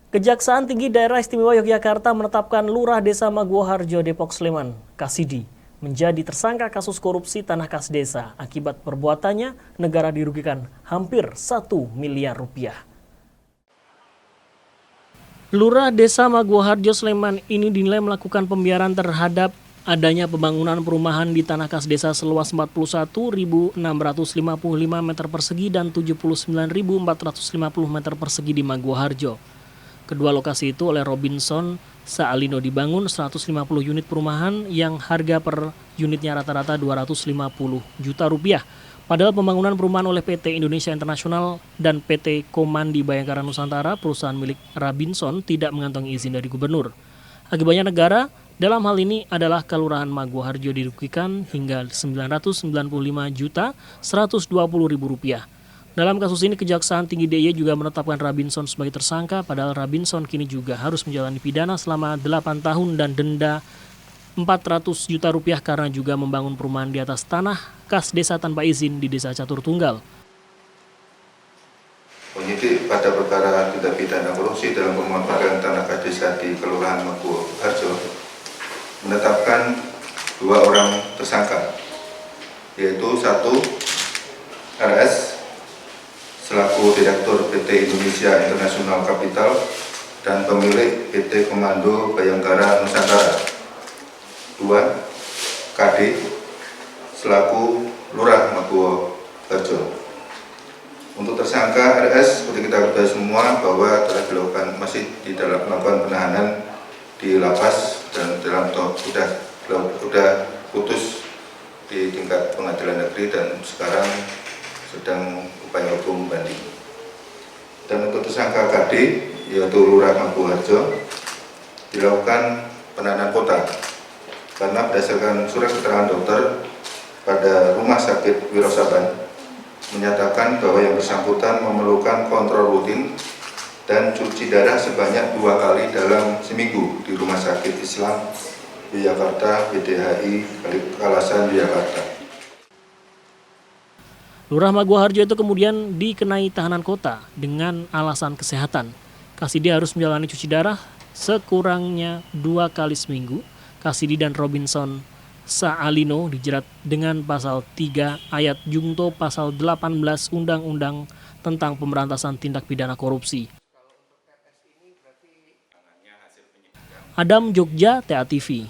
Kejaksaan Tinggi Daerah Istimewa Yogyakarta menetapkan Lurah Desa Maguwoharjo, Depok, Sleman, Kasidi, menjadi tersangka kasus korupsi tanah kas desa. Akibat perbuatannya, negara dirugikan hampir 1 miliar rupiah. Lurah Desa Maguwoharjo, Sleman ini dinilai melakukan pembiaran terhadap adanya pembangunan perumahan di tanah kas desa seluas 41.655 meter persegi dan 79.450 meter persegi di Maguwoharjo. Kedua lokasi itu oleh Robinson Saalino dibangun 150 unit perumahan yang harga per unitnya rata-rata 250 juta rupiah. Padahal pembangunan perumahan oleh PT Indonesia Internasional dan PT Komandi Bayangkara Nusantara, perusahaan milik Robinson, tidak mengantongi izin dari gubernur. Akibatnya negara dalam hal ini adalah Kelurahan Maguwoharjo dirugikan hingga 995 juta 120 ribu rupiah. Dalam kasus ini, Kejaksaan Tinggi DIY juga menetapkan Robinson sebagai tersangka, padahal Robinson kini juga harus menjalani pidana selama 8 tahun dan denda 400 juta rupiah karena juga membangun perumahan di atas tanah kas desa tanpa izin di Desa Catur Tunggal. Penyidik pada perkara tindak pidana korupsi dalam pemanfaatan tanah kas desa di Kelurahan Maguwoharjo menetapkan 2 orang tersangka, yaitu 1 RS selaku Direktur PT Indonesia International Capital dan pemilik PT Komando Bayangkara Nusantara. 2 KD selaku Lurah Maguwoharjo. Untuk tersangka RS, seperti kita ketahui semua bahwa telah dilakukan masih di dalam melakukan penahanan di lapas dan dalam sudah putus di tingkat pengadilan negeri dan sekarang sedang upaya hukum banding. Dan untuk tersangka KD, yaitu Lurah Maguwoharjo, dilakukan penahanan kota karena berdasarkan surat keterangan dokter pada Rumah Sakit Wirosaban menyatakan bahwa yang bersangkutan memerlukan kontrol rutin dan cuci darah sebanyak 2 kali dalam seminggu di Rumah Sakit Islam Yogyakarta BDHI Kalasan Yogyakarta. Lurah Maguwoharjo itu kemudian dikenai tahanan kota dengan alasan kesehatan. Kasidi harus menjalani cuci darah sekurangnya 2 kali seminggu. Kasidi dan Robinson Saalino dijerat dengan pasal 3 ayat Jungto pasal 18 Undang-Undang tentang Pemberantasan Tindak Pidana Korupsi. Adam Jogja, TA TV.